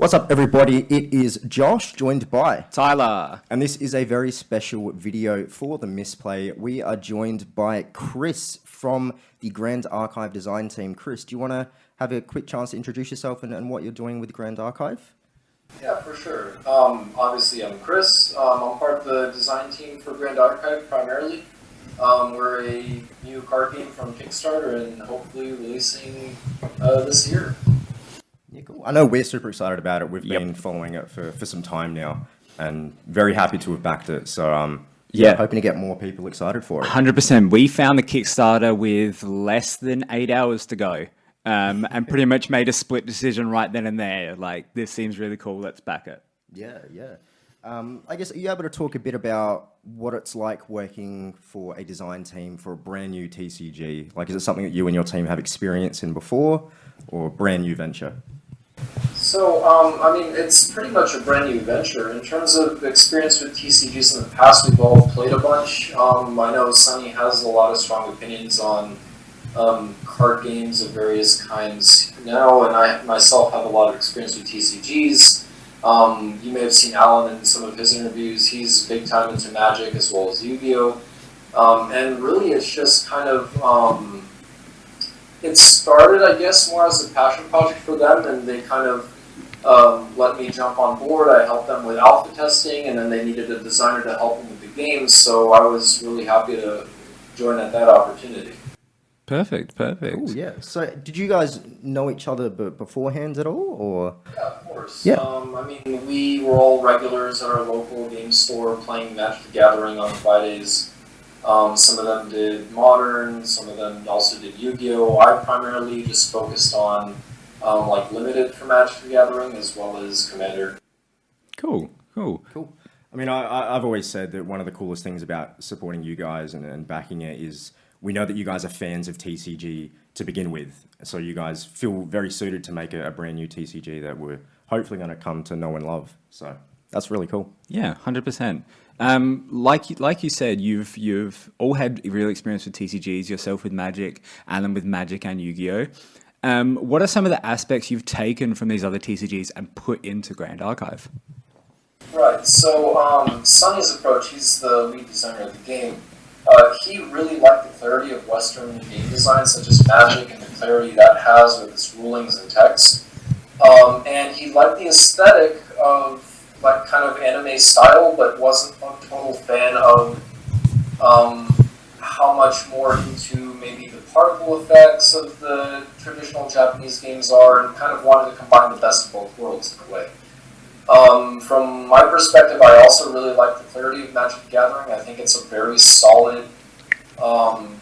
What's up, everybody? It is Josh, joined by Tyler. And this is a very special video for the Misplay. We are joined by Chris from the Grand Archive design team. Chris, do you want to have a quick chance to introduce yourself and what you're doing with Grand Archive? Yeah, for sure. Obviously, I'm Chris. I'm part of the design team for Grand Archive primarily. We're a new card game from Kickstarter and hopefully releasing this year. Yeah, cool. I know we're super excited about it. We've been following it for some time now and very happy to have backed it. So, hoping to get more people excited for it. 100%. We found the Kickstarter with less than 8 hours to go and pretty much made a split decision right then and there. Like, this seems really cool. Let's back it. Yeah. I guess, are you able to talk a bit about what it's like working for a design team for a brand new TCG? Like, is it something that you and your team have experience in before or a brand new venture? So, it's pretty much a brand new venture. In terms of experience with TCGs in the past, we've all played a bunch. I know Sunny has a lot of strong opinions on card games of various kinds now, and I myself have a lot of experience with TCGs. You may have seen Alan in some of his interviews. He's big time into Magic as well as Yu-Gi-Oh! And really it's just kind of, it started, I guess, more as a passion project for them, and they kind of let me jump on board. I helped them with alpha testing, and then they needed a designer to help them with the games, so I was really happy to join at that opportunity. Perfect. Cool, yeah. So, did you guys know each other beforehand at all, or? Yeah, of course. Yeah. We were all regulars at our local game store playing Magic the Gathering on Fridays. Some of them did Modern, some of them also did Yu-Gi-Oh! I primarily just focused on Limited for Magic the Gathering as well as Commander. Cool. I mean, I've always said that one of the coolest things about supporting you guys and backing it is we know that you guys are fans of TCG to begin with. So you guys feel very suited to make a brand new TCG that we're hopefully going to come to know and love. So that's really cool. Yeah, 100%. Like you said, you've all had real experience with TCGs, yourself with Magic, Alan with Magic and Yu-Gi-Oh! What are some of the aspects you've taken from these other TCGs and put into Grand Archive? Right, so Sonny's approach, he's the lead designer of the game. He really liked the clarity of Western game design, such as Magic, and the clarity that has with its rulings and text. And he liked the aesthetic of like kind of anime style, but wasn't a total fan of how much more into maybe the particle effects of the traditional Japanese games are, and kind of wanted to combine the best of both worlds in a way. From my perspective, I also really like the clarity of Magic the Gathering. I think it's a very solid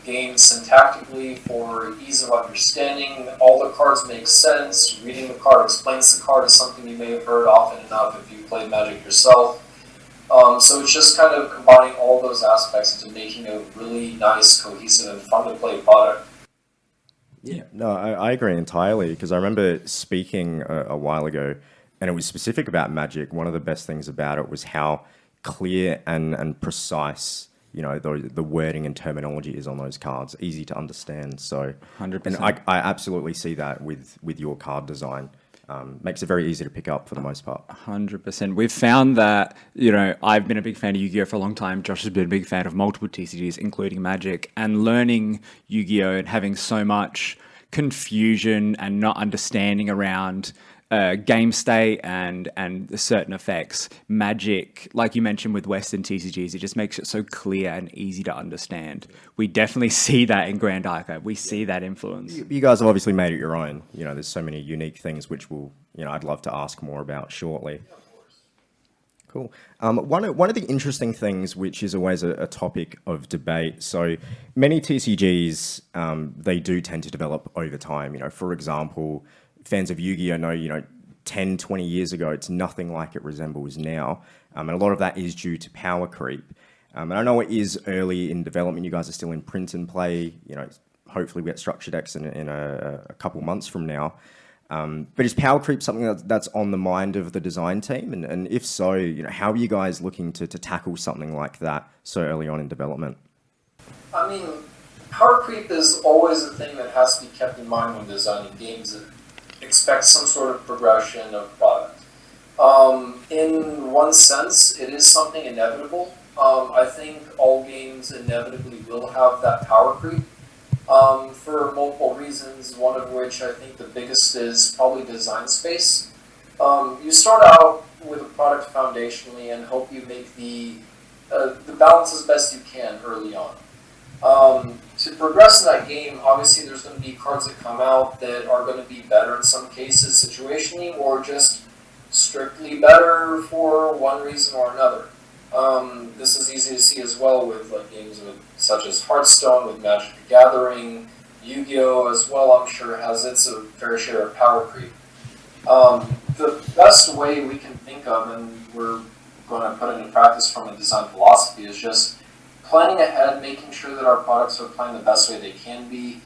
game syntactically for ease of understanding. All the cards make sense. Reading the card explains the card is something you may have heard often enough if you played Magic yourself. So it's just kind of combining all those aspects into making a really nice, cohesive, and fun-to-play product. Yeah, no, I agree entirely, because I remember speaking a while ago, and it was specific about Magic. One of the best things about it was how clear and precise, the wording and terminology is on those cards, easy to understand. So, 100%. And I absolutely see that with your card design. Makes it very easy to pick up for the most part. 100%. We've found that, I've been a big fan of Yu-Gi-Oh! For a long time. Josh has been a big fan of multiple TCGs, including Magic, and learning Yu-Gi-Oh! And having so much confusion and not understanding around game state and certain effects. Magic, like you mentioned with Western TCGs, it just makes it so clear and easy to understand. We definitely see that in Grand Archive. We see that influence. You guys have obviously made it your own. There's so many unique things which I'd love to ask more about shortly. Cool. One of the interesting things, which is always a topic of debate, so many TCGs, they do tend to develop over time. For example, fans of Yu-Gi-Oh! Know, 10, 20 years ago, it's nothing like it resembles now. And a lot of that is due to power creep. And I know it is early in development. You guys are still in print and play. Hopefully we get structured X in a couple months from now. But is power creep something that's on the mind of the design team? And if so, how are you guys looking to tackle something like that so early on in development? Power creep is always a thing that has to be kept in mind when designing games that expect some sort of progression of product. In one sense, it is something inevitable. I think all games inevitably will have that power creep for multiple reasons, one of which I think the biggest is probably design space. You start out with a product foundationally and hope you make the balance as best you can early on. To progress in that game, obviously there's going to be cards that come out that are going to be better in some cases situationally, or just strictly better for one reason or another. This is easy to see as well with like games such as Hearthstone, with Magic the Gathering, Yu-Gi-Oh! As well, I'm sure has its fair share of power creep. The best way we can think of, and we're going to put into practice from a design philosophy, is just planning ahead, making sure that our products are playing the best way they can be,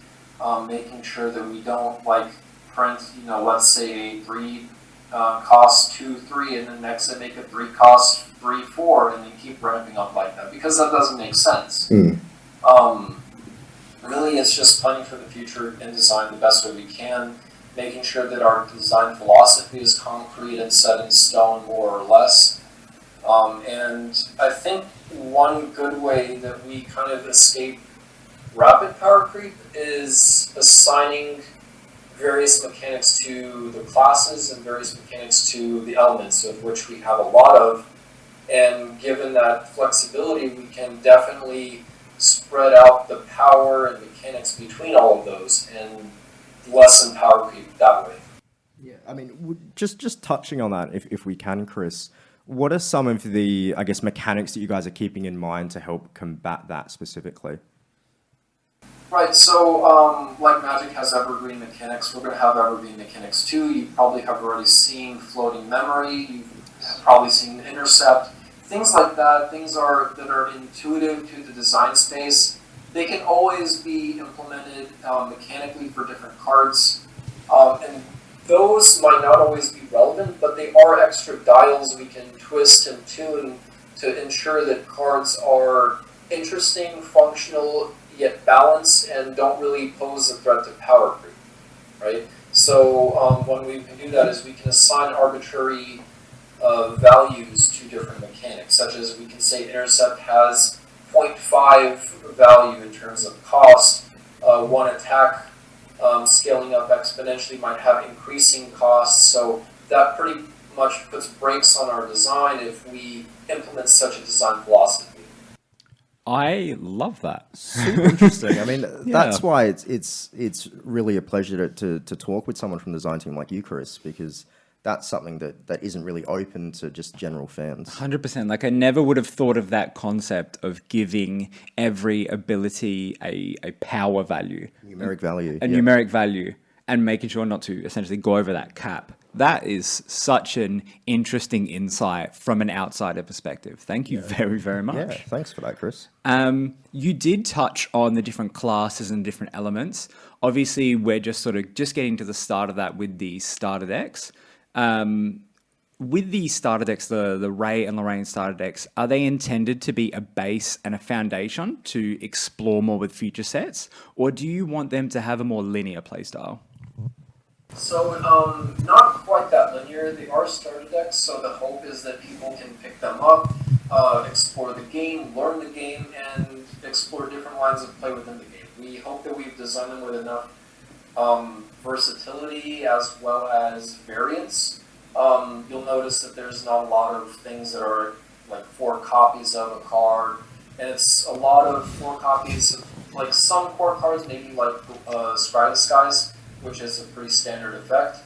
making sure that we don't like print, let's say a 3 costs 2, 3, and then next they make a 3 costs 3, 4, and then keep ramping up like that, because that doesn't make sense. Really, it's just planning for the future and design the best way we can, making sure that our design philosophy is concrete and set in stone more or less. And I think one good way that we kind of escape rapid power creep is assigning various mechanics to the classes and various mechanics to the elements, of which we have a lot of. And given that flexibility, we can definitely spread out the power and mechanics between all of those and lessen power creep that way. Yeah, I mean, just touching on that, if we can, Chris, what are some of the, I guess, mechanics that you guys are keeping in mind to help combat that specifically? Right, so like Magic has evergreen mechanics, we're going to have evergreen mechanics too. You probably have already seen floating memory, you've probably seen intercept, things like that, that are intuitive to the design space. They can always be implemented mechanically for different cards, and those might not always be relevant, but they are extra dials we can twist and tune to ensure that cards are interesting, functional, yet balanced, and don't really pose a threat to power creep, right? So when we can do that is we can assign arbitrary values to different mechanics, such as we can say intercept has 0.5 value in terms of cost, one attack scaling up exponentially might have increasing costs, so that pretty much puts brakes on our design if we implement such a design philosophy. I love that. Super interesting. I mean, that's why it's really a pleasure to talk with someone from the design team like you, Chris, because that's something that isn't really open to just general fans. 100%. Like I never would have thought of that concept of giving every ability a power value. Numeric value. Numeric value, and making sure not to essentially go over that cap. That is such an interesting insight from an outsider perspective. Thank you very, very much. Yeah, thanks for that, Chris. You did touch on the different classes and different elements. Obviously, we're just getting to the start of that with the starter decks. With the starter decks, the Ray and Lorraine starter decks, are they intended to be a base and a foundation to explore more with future sets? Or do you want them to have a more linear playstyle? So, not quite that linear. They are starter decks, so the hope is that people can pick them up, explore the game, learn the game, and explore different lines of play within the game. We hope that we've designed them with enough versatility as well as variance. You'll notice that there's not a lot of things that are like 4 copies of a card, and it's a lot of 4 copies of like some core cards, maybe like Scry Disguise, which is a pretty standard effect,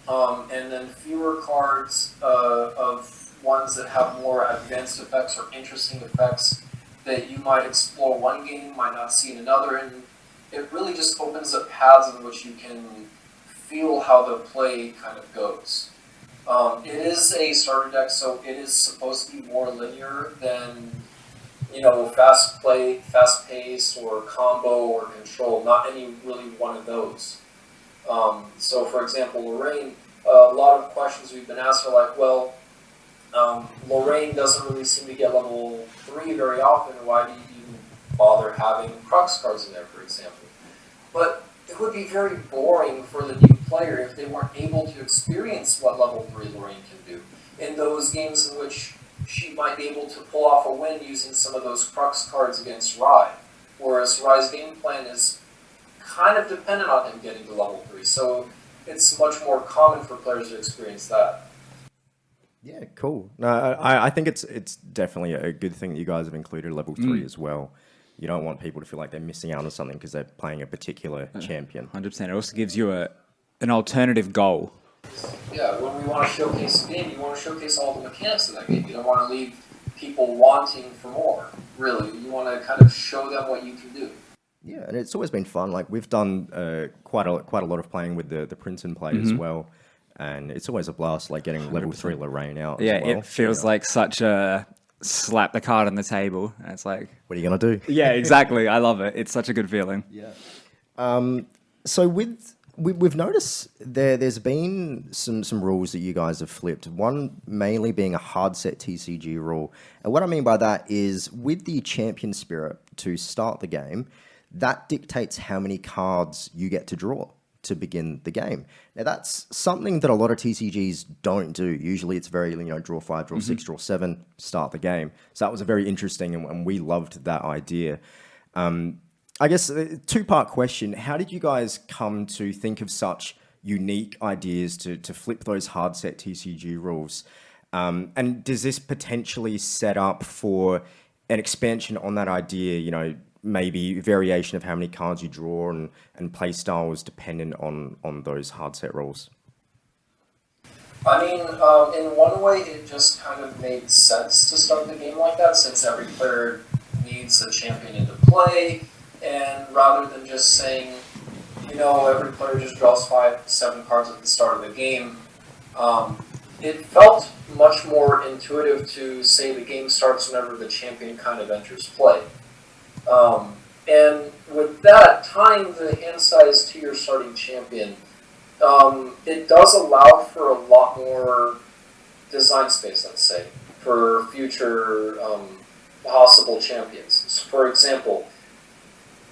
and then fewer cards of ones that have more advanced effects or interesting effects that you might explore one game, might not see in another, and it really just opens up paths in which you can feel how the play kind of goes. It is a starter deck, so it is supposed to be more linear than, fast play, fast pace, or combo, or control. Not any really one of those. So, for example, Lorraine, a lot of questions we've been asked are like, well, Lorraine doesn't really seem to get level 3 very often. Why do you even bother having Crux cards in there, for example? But it would be very boring for the new player if they weren't able to experience what level 3 Lorraine can do. those games in which she might be able to pull off a win using some of those crux cards against Rai. Whereas Rai's game plan is kind of dependent on him getting to level 3. So it's much more common for players to experience that. Yeah, cool. No, I think it's definitely a good thing that you guys have included level 3 as well. You don't want people to feel like they're missing out on something because they're playing a particular champion. 100%. It also gives you an alternative goal. Yeah, when we want to showcase a game, you want to showcase all the mechanics of that game. You don't want to leave people wanting for more, really. You want to kind of show them what you can do. Yeah, and it's always been fun. Like, we've done quite a lot of playing with the Princeton play as well. And it's always a blast, like getting level 3 Lorraine out. Yeah, as well. it feels like such a slap the card on the table. And it's like, What are you gonna do? yeah, exactly. I love it. It's such a good feeling. Yeah. So we've noticed there's been some rules that you guys have flipped. One mainly being a hard set TCG rule, and what I mean by that is with the champion spirit to start the game, that dictates how many cards you get to draw to begin the game. Now that's something that a lot of TCGs don't do. Usually it's very, draw 5, draw 6, draw 7, start the game. So that was a very interesting, and we loved that idea. I guess a two-part question. How did you guys come to think of such unique ideas to flip those hard set TCG rules? And does this potentially set up for an expansion on that idea, maybe variation of how many cards you draw and play style was dependent on those hard set rules? I mean, in one way, it just kind of made sense to start the game like that, since every player needs a champion into play, and rather than just saying, every player just draws 5, 7 cards at the start of the game, it felt much more intuitive to say the game starts whenever the champion kind of enters play. And with that, tying the hand size to your starting champion, it does allow for a lot more design space, let's say, for future possible champions. So for example,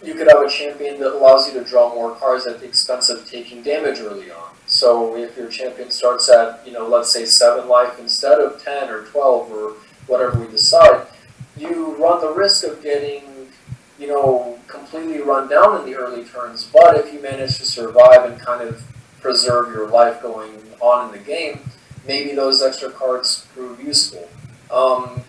you could have a champion that allows you to draw more cards at the expense of taking damage early on. So if your champion starts at, let's say 7 life instead of 10 or 12 or whatever we decide, you run the risk of getting completely run down in the early turns, but if you manage to survive and kind of preserve your life going on in the game, maybe those extra cards prove useful.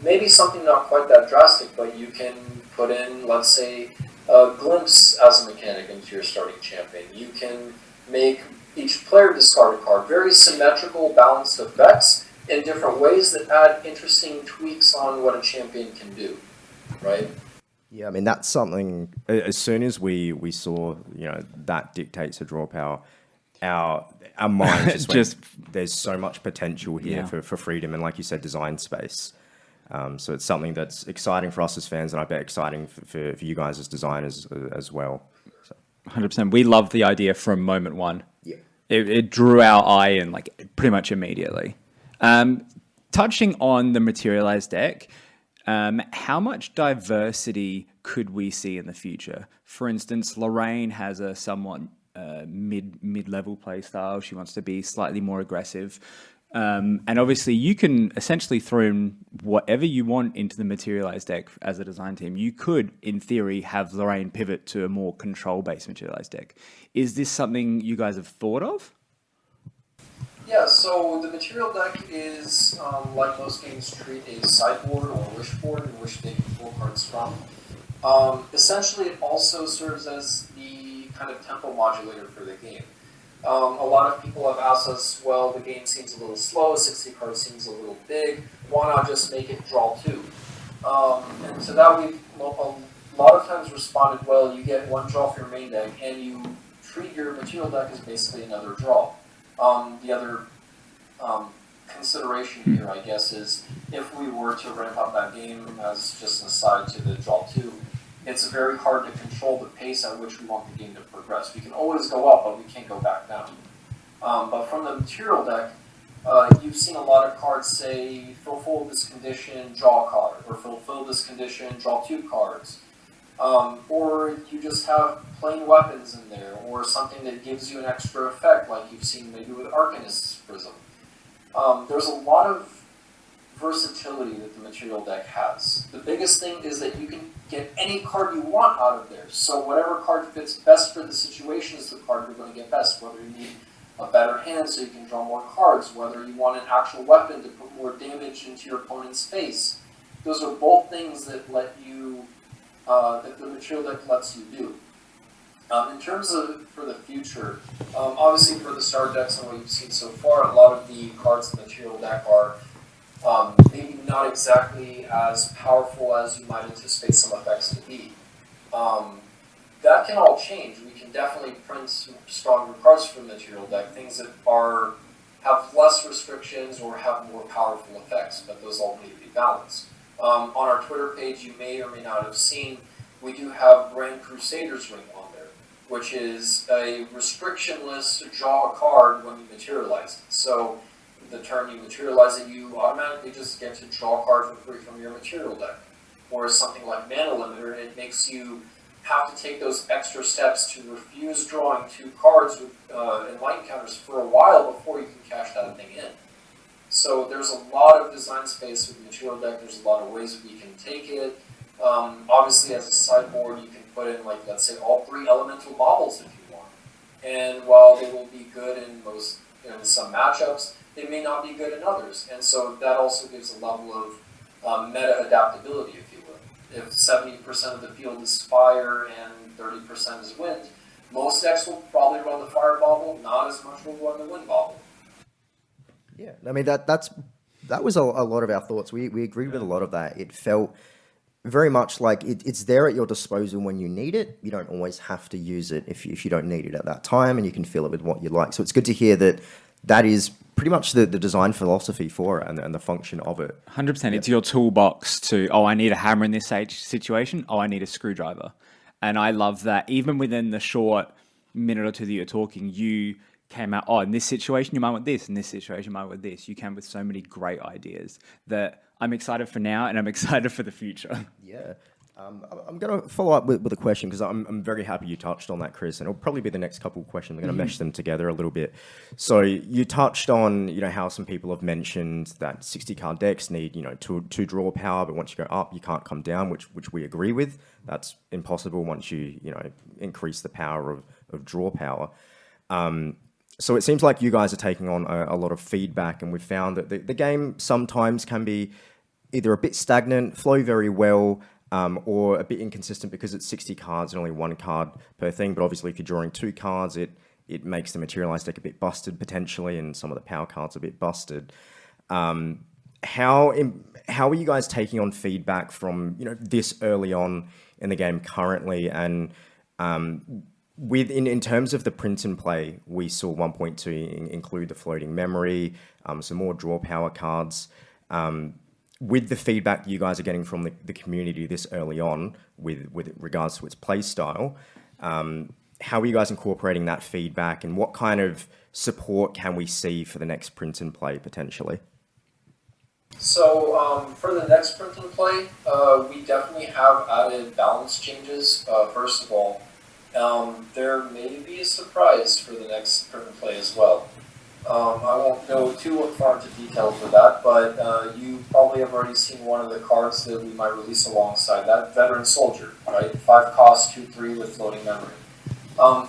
Maybe something not quite that drastic, but you can put in, let's say, a glimpse as a mechanic into your starting champion. You can make each player discard a card. Very symmetrical, balanced effects in different ways that add interesting tweaks on what a champion can do, right? Yeah, I mean, that's something, as soon as we saw, that dictates a draw power, our mind just went, there's so much potential here for freedom and, like you said, design space. So it's something that's exciting for us as fans, and I bet exciting for you guys as designers as well. So. 100%. We loved the idea from moment one. Yeah. It drew our eye in pretty much immediately. Touching on the materialized deck, how much diversity could we see in the future? For instance, Lorraine has a somewhat mid-level play style. She wants to be slightly more aggressive. And obviously, you can essentially throw in whatever you want into the materialized deck as a design team. You could, in theory, have Lorraine pivot to a more control-based materialized deck. Is this something you guys have thought of? Yeah, so the material deck is, like most games, treat a sideboard or wish board in which they can pull cards from. Essentially, it also serves as the kind of tempo modulator for the game. A lot of people have asked us, well, the game seems a little slow, 60 cards seems a little big, why not just make it draw 2? And to that we've a lot of times responded, well, you get 1 draw for your main deck, and you treat your material deck as basically another draw. The other consideration here, I guess, is if we were to ramp up that game as just an aside to the draw 2, it's very hard to control the pace at which we want the game to progress. We can always go up, but we can't go back down. But from the material deck, you've seen a lot of cards say, fulfill this condition, draw a card, or fulfill this condition, draw 2 cards. Or you just have plain weapons in there, or something that gives you an extra effect, like you've seen maybe with Arcanist's Prism. There's a lot of versatility that the material deck has. The biggest thing is that you can get any card you want out of there. So whatever card fits best for the situation is the card you're going to get best. Whether you need a better hand so you can draw more cards, whether you want an actual weapon to put more damage into your opponent's face. Those are both things that let you, that the material deck lets you do. In terms of for the future, obviously for the starter decks and what you've seen so far, a lot of the cards in the material deck are maybe not exactly as powerful as you might anticipate some effects to be. That can all change. We can definitely print some stronger cards for the material deck, things that have less restrictions or have more powerful effects, but those all need to be balanced. On our Twitter page, you may or may not have seen, we do have Grand Crusader's Ring on there, which is a restrictionless draw a card when you materialize it. So the turn you materialize it, you automatically just get to draw a card for free from your material deck. Whereas something like Mana Limiter, it makes you have to take those extra steps to refuse drawing 2 cards with enlightened counters for a while before you can cash that thing in. So there's a lot of design space with the material deck. There's a lot of ways we can take it. Obviously, as a sideboard, you can put in, like, let's say, all 3 elemental baubles if you want. And while they will be good in some matchups, they may not be good in others. And so that also gives a level of meta adaptability, if you will. If 70% of the field is fire and 30% is wind, most decks will probably run the fire bauble, not as much will run the wind bauble. Yeah, I mean, that was a lot of our thoughts. We agreed with a lot of that. It felt very much like it's there at your disposal when you need it. You don't always have to use it if you don't need it at that time, and you can fill it with what you like. So it's good to hear that is pretty much the design philosophy for it and the function of it. 100%. It's your toolbox to, I need a hammer in this situation. I need a screwdriver. And I love that. Even within the short minute or two that you're talking, you came out, in this situation, you might want this. In this situation, you might want this. You came with so many great ideas that I'm excited for now and I'm excited for the future. Yeah. I'm going to follow up with a question because I'm very happy you touched on that, Chris, and it'll probably be the next couple of questions. I'm going to mesh them together a little bit. So you touched on, how some people have mentioned that 60-card decks need, two draw power, but once you go up, you can't come down, which we agree with. That's impossible once you, increase the power of draw power. So it seems like you guys are taking on a lot of feedback, and we've found that the game sometimes can be either a bit stagnant, flow very well, or a bit inconsistent because it's 60 cards and only 1 card per thing. But obviously, if you're drawing 2 cards, it makes the materialized deck a bit busted potentially, and some of the power cards a bit busted. How are you guys taking on feedback from this early on in the game currently? And in terms of the print and play, we saw 1.2 include the floating memory, some more draw power cards. With the feedback you guys are getting from the community this early on with regards to its play style, how are you guys incorporating that feedback, and what kind of support can we see for the next print and play potentially? So for the next print and play, we definitely have added balance changes. First of all, there may be a surprise for the next print and play as well. I won't go too far into detail for that, but you probably have already seen one of the cards that we might release alongside that, Veteran Soldier, right? 5 cost, 2/3 with floating memory.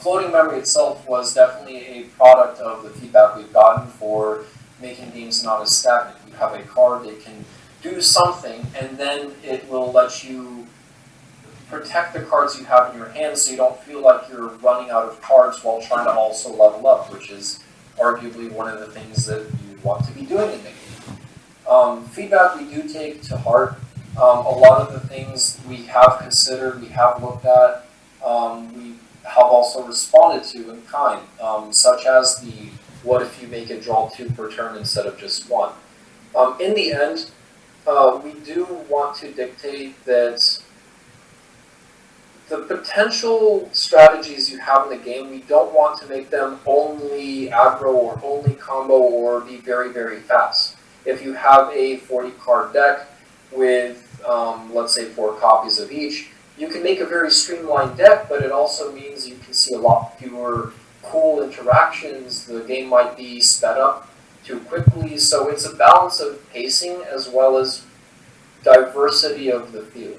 Floating memory itself was definitely a product of the feedback we've gotten for making games not as stagnant. You have a card that can do something, and then it will let you protect the cards you have in your hand so you don't feel like you're running out of cards while trying to also level up, which is arguably one of the things that you want to be doing in the game. Feedback we do take to heart. A lot of the things we have considered, we have looked at, we have also responded to in kind, such as the what if you make it draw 2 per turn instead of just 1. In the end, we do want to dictate that the potential strategies you have in the game, we don't want to make them only aggro or only combo or be very, very fast. If you have a 40-card deck with, let's say, 4 copies of each, you can make a very streamlined deck, but it also means you can see a lot fewer cool interactions. The game might be sped up too quickly. So it's a balance of pacing as well as diversity of the field.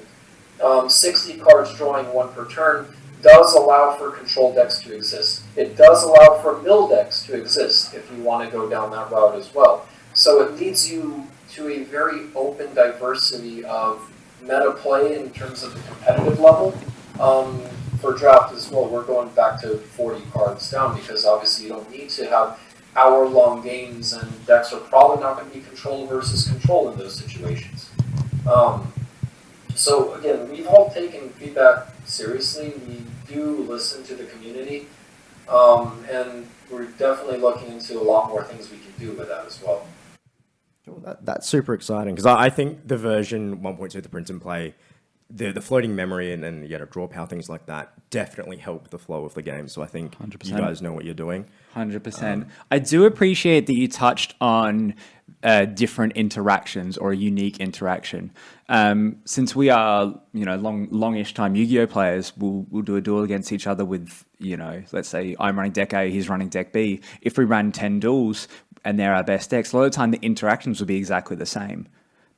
60 cards drawing one per turn does allow for control decks to exist. It does allow for mill decks to exist if you want to go down that route as well. So it leads you to a very open diversity of meta play in terms of the competitive level. For draft as well, we're going back to 40 cards down because obviously you don't need to have hour-long games, and decks are probably not going to be control versus control in those situations. So again, we've all taken feedback seriously. We do listen to the community, and we're definitely looking into a lot more things we can do with that as well. Well, that's super exciting because I think the version 1.2 of the print and play, the floating memory and draw power, things like that definitely help the flow of the game. So I think 100%. You guys know what you're doing. 100%. I do appreciate that you touched on different interactions or a unique interaction. Since we are, longish time Yu-Gi-Oh players, we'll do a duel against each other with, let's say I'm running deck A, he's running deck B. If we ran 10 duels and they're our best decks, a lot of the time the interactions will be exactly the same.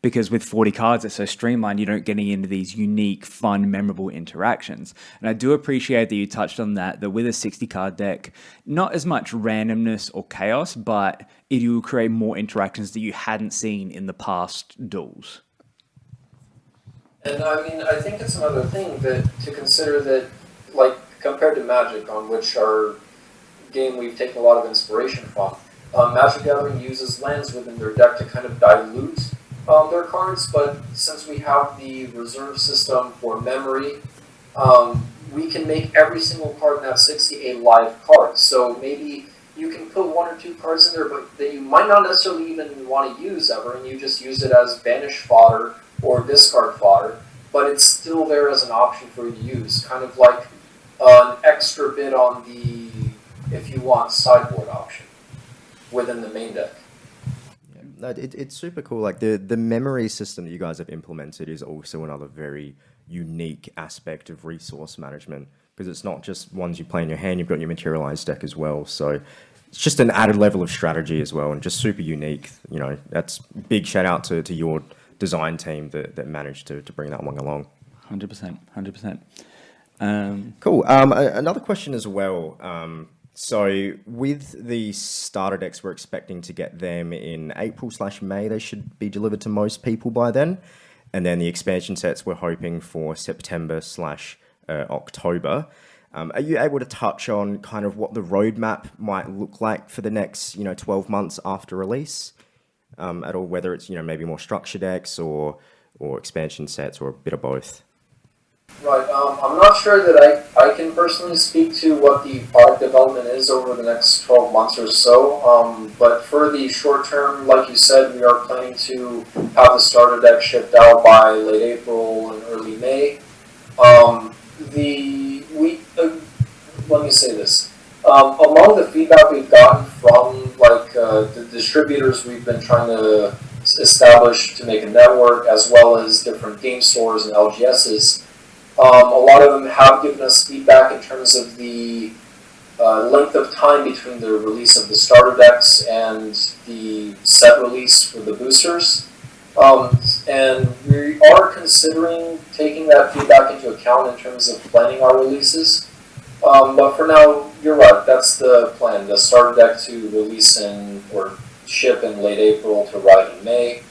Because with 40 cards, it's so streamlined, you don't get into these unique, fun, memorable interactions. And I do appreciate that you touched on that with a 60-card deck, not as much randomness or chaos, but it will create more interactions that you hadn't seen in the past duels. And I think it's another thing to consider that, like, compared to Magic, on which our game we've taken a lot of inspiration from, Magic Gathering uses lands within their deck to kind of dilute their cards, but since we have the reserve system for memory, we can make every single card in that 60 a live card. So maybe you can put one or two cards in there, but that you might not necessarily even want to use ever, and you just use it as banish fodder or discard fodder, but it's still there as an option for you to use, kind of like an extra bit on the, if you want, sideboard option within the main deck. No, it's super cool. Like the memory system that you guys have implemented is also another very unique aspect of resource management because it's not just ones you play in your hand, you've got your materialized deck as well. So it's just an added level of strategy as well and just super unique. That's big shout out to your design team that managed to bring that one along. 100%. Cool. Another question as well. So with the starter decks, we're expecting to get them in April/May. They should be delivered to most people by then. And then the expansion sets, we're hoping for September/October. Are you able to touch on kind of what the roadmap might look like for the next, 12 months after release at all, whether it's, maybe more structure decks or expansion sets or a bit of both? Right. I'm not sure that I can personally speak to what the product development is over the next 12 months or so. But for the short term, like you said, we are planning to have the starter deck shipped out by late April and early May. Let me say this. Among the feedback we've gotten from the distributors we've been trying to establish to make a network, as well as different game stores and LGSs, a lot of them have given us feedback in terms of the length of time between the release of the starter decks and the set release for the boosters. And we are considering taking that feedback into account in terms of planning our releases. But for now, you're right, that's the plan. The starter deck to release or ship in late April to arrive in May.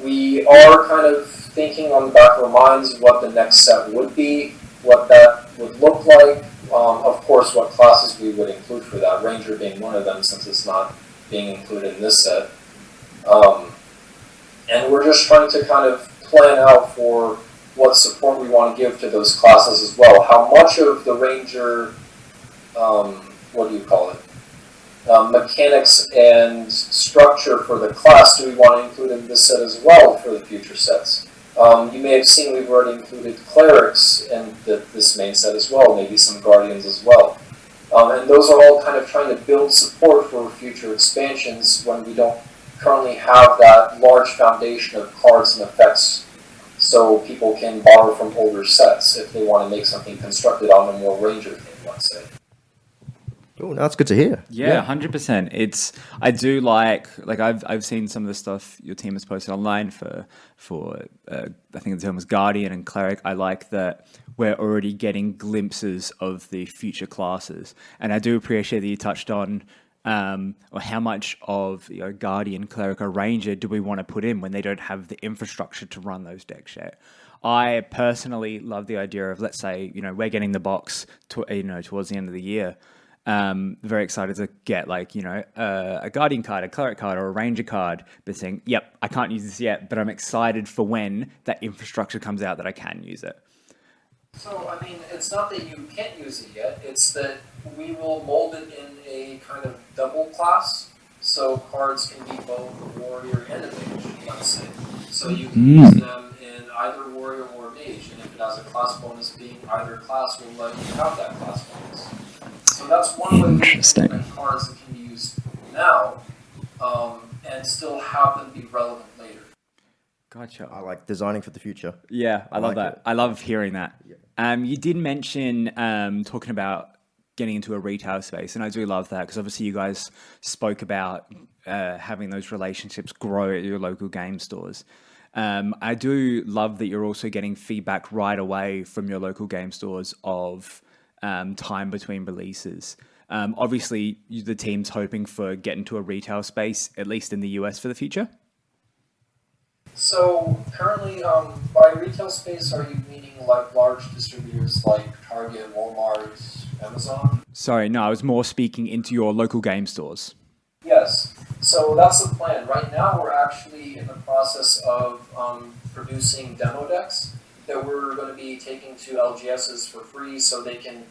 We are kind of thinking on the back of our minds what the next set would be, what that would look like, of course what classes we would include for that, Ranger being one of them since it's not being included in this set. And we're just trying to kind of plan out for what support we want to give to those classes as well. How much of the Ranger, mechanics and structure for the class do we want to include in this set as well for the future sets? You may have seen we've already included clerics in this main set as well, maybe some guardians as well. And those are all kind of trying to build support for future expansions when we don't currently have that large foundation of cards and effects, so people can borrow from older sets if they want to make something constructed on a more Ranger theme, let's say. Oh, that's good to hear. Yeah, 100%. I do like I've seen some of the stuff your team has posted online for I think the term was Guardian and Cleric. I like that we're already getting glimpses of the future classes, and I do appreciate that you touched on or how much of Guardian, Cleric, or Ranger do we want to put in when they don't have the infrastructure to run those decks yet. I personally love the idea of, let's say, we're getting the box towards the end of the year. Very excited to get a Guardian card, a Cleric card, or a Ranger card, but saying, yep, I can't use this yet, but I'm excited for when that infrastructure comes out that I can use it. So, I mean, it's not that you can't use it yet, it's that we will mold it in a kind of double class, so cards can be both warrior and a mage, let's say. So you can use them in either warrior or mage, and if it has a class bonus, being either class will let you have that class bonus. So that's one way we can implement cards that can be used now, and still have them be relevant later. Gotcha. I like designing for the future. Yeah, I love like that. it. I love hearing that. You did mention talking about getting into a retail space, and I do love that because obviously you guys spoke about having those relationships grow at your local game stores. I do love that you're also getting feedback right away from your local game stores of time between releases. Obviously, the team's hoping for getting to a retail space, at least in the US, for the future. So currently, by retail space, are you meaning like large distributors like Target, Walmart, Amazon? Sorry, no, I was more speaking into your local game stores. Yes. So that's the plan. Right now, we're actually in the process of producing demo decks that we're going to be taking to LGSs for free, so they can,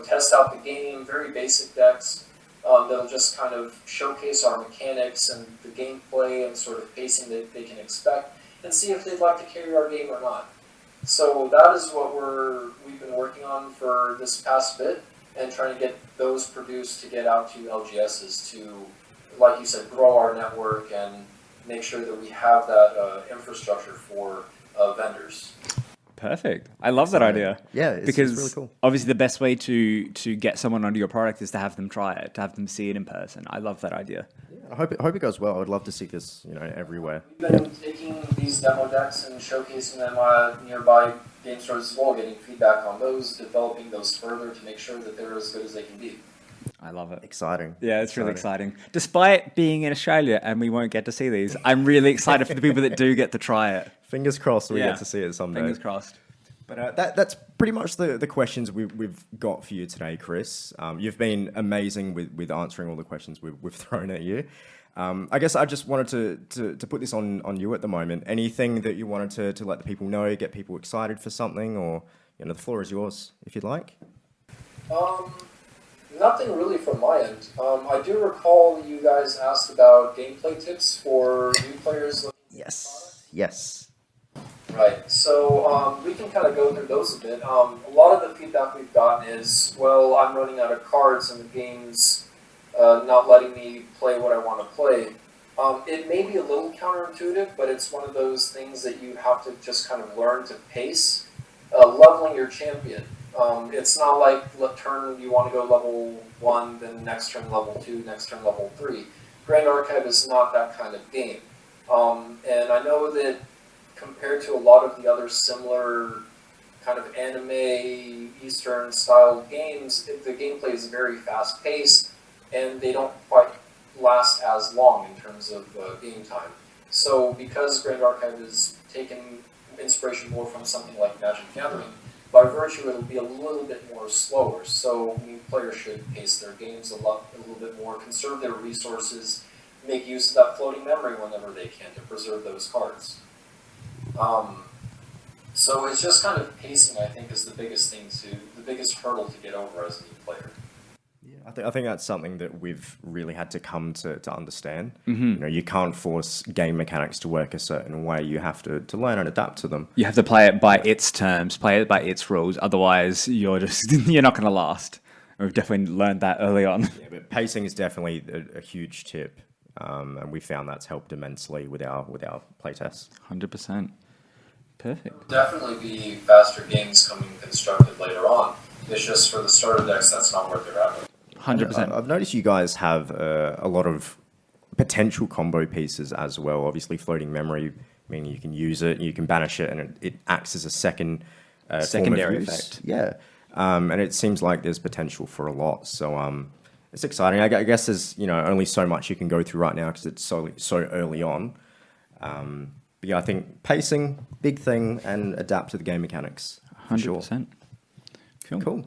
test out the game. Very basic decks that'll just kind of showcase our mechanics and the gameplay and sort of pacing that they can expect, and see if they'd like to carry our game or not. So that is what we've been working on for this past bit, and trying to get those produced to get out to LGSs to, like you said, grow our network and make sure that we have that infrastructure for vendors. Perfect. I love that idea. Yeah, it's really cool. Obviously the best way to get someone onto your product is to have them try it, to have them see it in person. I love that idea. Yeah, I hope it goes well. I would love to see this, everywhere. We've been taking these demo decks and showcasing them at nearby game stores as well, getting feedback on those, developing those further to make sure that they're as good as they can be. I love it. Exciting. Yeah, it's really exciting. Despite being in Australia and we won't get to see these, I'm really excited for the people that do get to try it. Fingers crossed we get to see it someday. Fingers crossed. But that's pretty much the questions we've got for you today, Chris. You've been amazing with answering all the questions we've thrown at you. I guess I just wanted to put this on you at the moment. Anything that you wanted to let the people know, get people excited for something, or the floor is yours if you'd like. Nothing really from my end. I do recall you guys asked about gameplay tips for new players. Yes. Right, so we can kind of go through those a bit. A lot of the feedback we've gotten is, well, I'm running out of cards and the game's not letting me play what I want to play. It may be a little counterintuitive, but it's one of those things that you have to just kind of learn to pace. Leveling your champion. It's not like turn you want to go level 1, then next turn level 2, next turn level 3. Grand Archive is not that kind of game. And I know that compared to a lot of the other similar kind of anime, Eastern style games, the gameplay is very fast paced, and they don't quite last as long in terms of game time. So because Grand Archive has taken inspiration more from something like Magic the Gathering, by virtue it'll be a little bit more slower. So new players should pace their games a little bit more, conserve their resources, make use of that floating memory whenever they can to preserve those cards. So it's just kind of pacing, I think, is the biggest hurdle to get over as a new player. Yeah, I think that's something that we've really had to come to understand. Mm-hmm. You can't force game mechanics to work a certain way. You have to learn and adapt to them. You have to play it by its terms, play it by its rules. Otherwise, you're not going to last. We've definitely learned that early on. Yeah, but pacing is definitely a huge tip, and we found that's helped immensely with our playtests. 100%. Perfect. Definitely be faster games coming constructed later on. It's just for the starter decks, that's not where they're at. 100%. I've noticed you guys have a lot of potential combo pieces as well. Obviously, floating memory, meaning you can use it, you can banish it, and it acts as a second Secondary form of use. effect. Yeah, and it seems like there's potential for a lot. So it's exciting. I guess there's only so much you can go through right now because it's so early on. But yeah, I think pacing, big thing, and adapt to the game mechanics. For sure. 100%. Cool.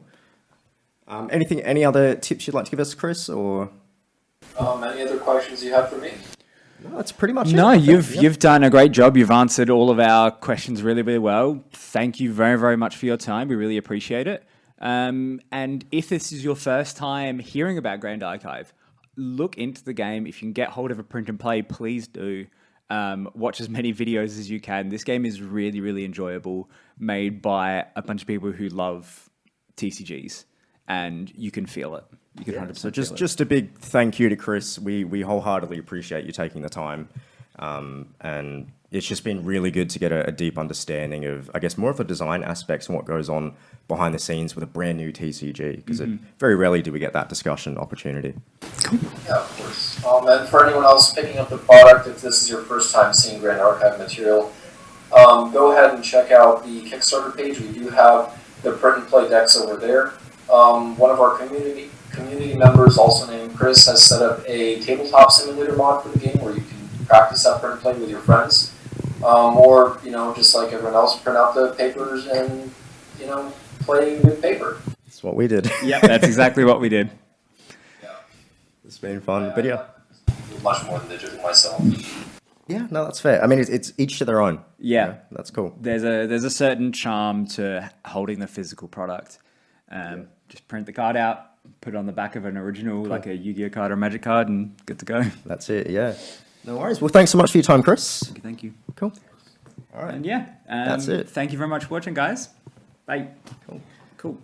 Any other tips you'd like to give us, Chris, or? Any other questions you have for me? No, that's pretty much it. No, I think. you've done a great job. You've answered all of our questions really, really well. Thank you very, very much for your time. We really appreciate it. And if this is your first time hearing about Grand Archive, look into the game. If you can get hold of a print and play, please do. Watch as many videos as you can. This game is really, really enjoyable, made by a bunch of people who love TCGs, and you can feel it. You can 100% So feel it. just a big thank you to Chris. We wholeheartedly appreciate you taking the time, and it's just been really good to get a deep understanding of, I guess, more of the design aspects and what goes on behind the scenes with a brand new TCG, because very rarely do we get that discussion opportunity. Yeah, of course. And for anyone else picking up the product, if this is your first time seeing Grand Archive material, go ahead and check out the Kickstarter page. We do have the print and play decks over there. One of our community members, also named Chris, has set up a tabletop simulator mod for the game where you can practice that print and play with your friends. Or, just like everyone else, print out the papers and, play with paper. That's what we did. Yep, that's exactly what we did. Yeah. It's been fun, but yeah. Much more than digital myself. Yeah, no, that's fair. I mean, it's each to their own. Yeah. That's cool. There's a certain charm to holding the physical product. Just print the card out, put it on the back of an original, like a Yu-Gi-Oh card or Magic card, and good to go. That's it, yeah. No worries. Well, thanks so much for your time, Chris. Thank you. Cool. All right. And yeah, That's it. Thank you very much for watching, guys. Bye. Cool. Cool.